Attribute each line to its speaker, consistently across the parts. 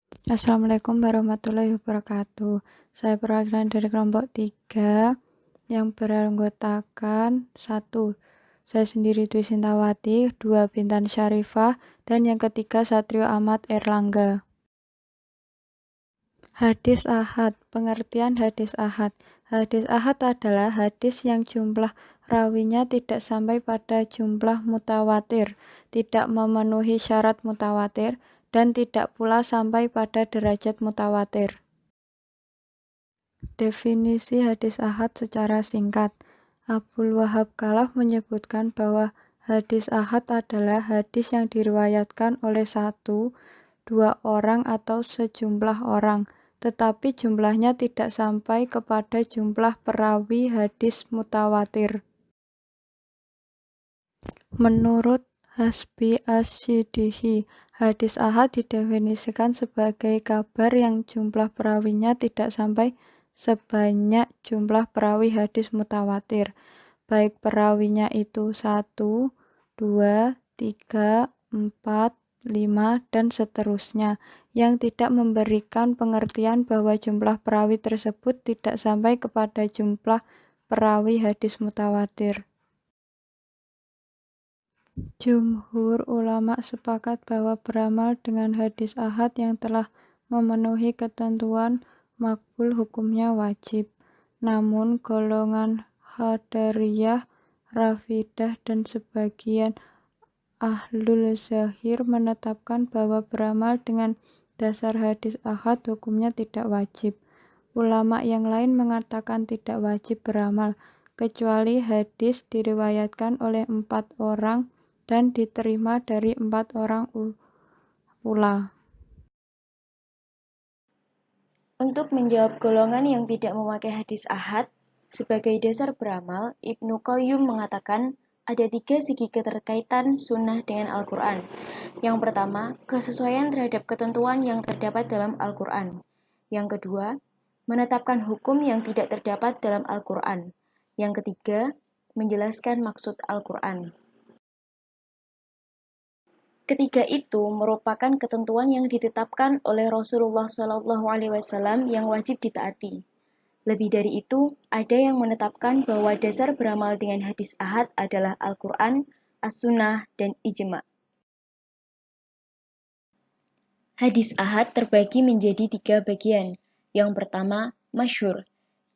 Speaker 1: Assalamualaikum warahmatullahi wabarakatuh. Saya perwakilan dari kelompok 3 yang beranggotakan 1. Saya sendiri Dwi Sintawati, 2 Bintan Syarifah, dan yang ketiga Satrio Ahmad Erlangga. Hadis Ahad. Pengertian hadis Ahad. Hadis Ahad adalah hadis yang jumlah rawinya tidak sampai pada jumlah mutawatir, tidak memenuhi syarat mutawatir, dan tidak pula sampai pada derajat mutawatir. Definisi hadis ahad secara singkat. Abdul Wahab Khalaf menyebutkan bahwa hadis ahad adalah hadis yang diriwayatkan oleh 1-2 orang atau sejumlah orang, tetapi jumlahnya tidak sampai kepada jumlah perawi hadis mutawatir. Menurut Hasbi Asy-Syidihi, hadis ahad didefinisikan sebagai kabar yang jumlah perawinya tidak sampai sebanyak jumlah perawi hadis mutawatir, baik perawinya itu 1, 2, 3, 4, 5, dan seterusnya, yang tidak memberikan pengertian bahwa jumlah perawi tersebut tidak sampai kepada jumlah perawi hadis mutawatir. Jumhur ulama sepakat bahwa beramal dengan hadis ahad yang telah memenuhi ketentuan makbul hukumnya wajib. Namun golongan Qadariyah, Rafidah, dan sebagian ahlul zahir menetapkan bahwa beramal dengan dasar hadis ahad hukumnya tidak wajib. Ulama yang lain mengatakan tidak wajib beramal, kecuali hadis diriwayatkan oleh 4 orang dan diterima dari 4 orang pula.
Speaker 2: Untuk menjawab golongan yang tidak memakai hadis ahad sebagai dasar beramal, Ibnu Qayyim mengatakan ada 3 segi keterkaitan sunnah dengan Al-Quran. Yang pertama, kesesuaian terhadap ketentuan yang terdapat dalam Al-Quran. Yang kedua, menetapkan hukum yang tidak terdapat dalam Al-Quran. Yang ketiga, menjelaskan maksud Al-Quran. Ketiga itu merupakan ketentuan yang ditetapkan oleh Rasulullah SAW yang wajib ditaati. Lebih dari itu, ada yang menetapkan bahwa dasar beramal dengan hadis ahad adalah Al-Quran, As-Sunnah, dan Ijma'. Hadis ahad terbagi menjadi 3 bagian. Yang pertama, masyhur.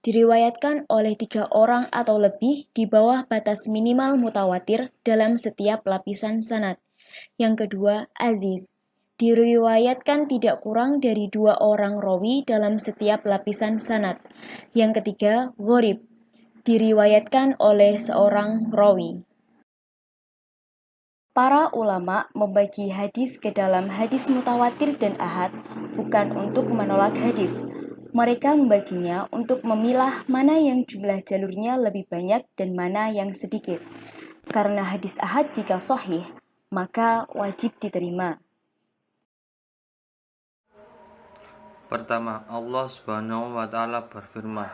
Speaker 2: Diriwayatkan oleh 3 orang atau lebih di bawah batas minimal mutawatir dalam setiap lapisan sanad. Yang kedua, aziz. Diriwayatkan tidak kurang dari 2 orang rawi dalam setiap lapisan sanad. Yang ketiga, gharib. Diriwayatkan oleh seorang rawi. Para ulama membagi hadis ke dalam hadis mutawatir dan ahad bukan untuk menolak hadis. Mereka membaginya untuk memilah mana yang jumlah jalurnya lebih banyak dan mana yang sedikit. Karena hadis ahad jika sahih, maka wajib diterima.
Speaker 3: Pertama, Allah Subhanahu wa Ta'ala berfirman,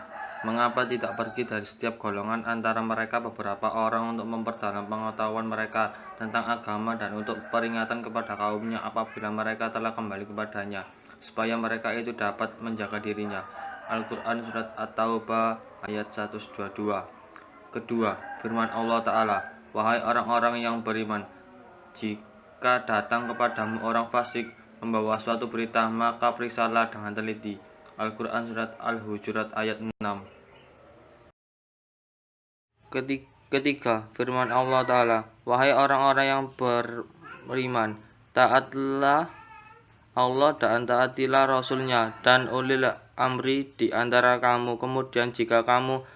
Speaker 3: "Mengapa tidak pergi dari setiap golongan antara mereka beberapa orang untuk memperdalam pengetahuan mereka tentang agama dan untuk peringatan kepada kaumnya apabila mereka telah kembali kepadanya, supaya mereka itu dapat menjaga dirinya." Al-Quran Surat At-Taubah ayat 122. Kedua, firman Allah Ta'ala, "Wahai orang-orang yang beriman, jika datang kepadamu orang fasik membawa suatu berita, maka periksalah dengan teliti." Al-Quran Surat Al-Hujurat ayat 6. Ketiga, firman Allah Ta'ala, "Wahai orang-orang yang beriman, taatlah Allah dan taatilah Rasulnya dan ulil amri di antara kamu. Kemudian jika kamu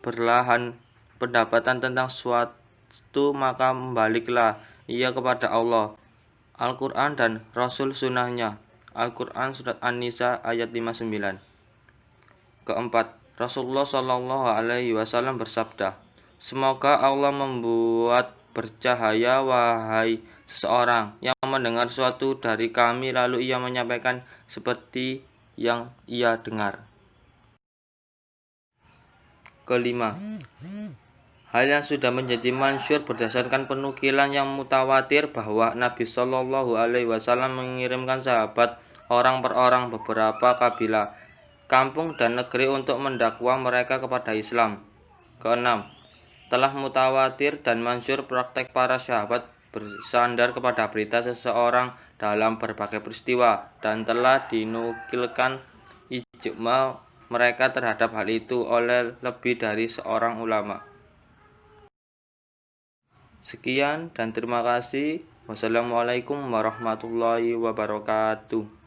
Speaker 3: berlahan pendapatan tentang suatu, maka membaliklah ia kepada Allah, Al-Quran dan Rasul sunnahnya." Al-Quran Surat An-Nisa ayat 59. Keempat, Rasulullah SAW bersabda, "Semoga Allah membuat bercahaya wahai seseorang yang mendengar sesuatu dari kami lalu ia menyampaikan seperti yang ia dengar." Kelima, hal yang sudah menjadi masyhur berdasarkan penukilan yang mutawatir bahwa Nabi SAW mengirimkan sahabat orang per orang, beberapa kabilah, kampung dan negeri untuk mendakwa mereka kepada Islam. Keenam, telah mutawatir dan masyhur praktek para sahabat bersandar kepada berita seseorang dalam berbagai peristiwa, dan telah dinukilkan ijma mereka terhadap hal itu oleh lebih dari seorang ulama. Sekian dan terima kasih. Wassalamualaikum warahmatullahi wabarakatuh.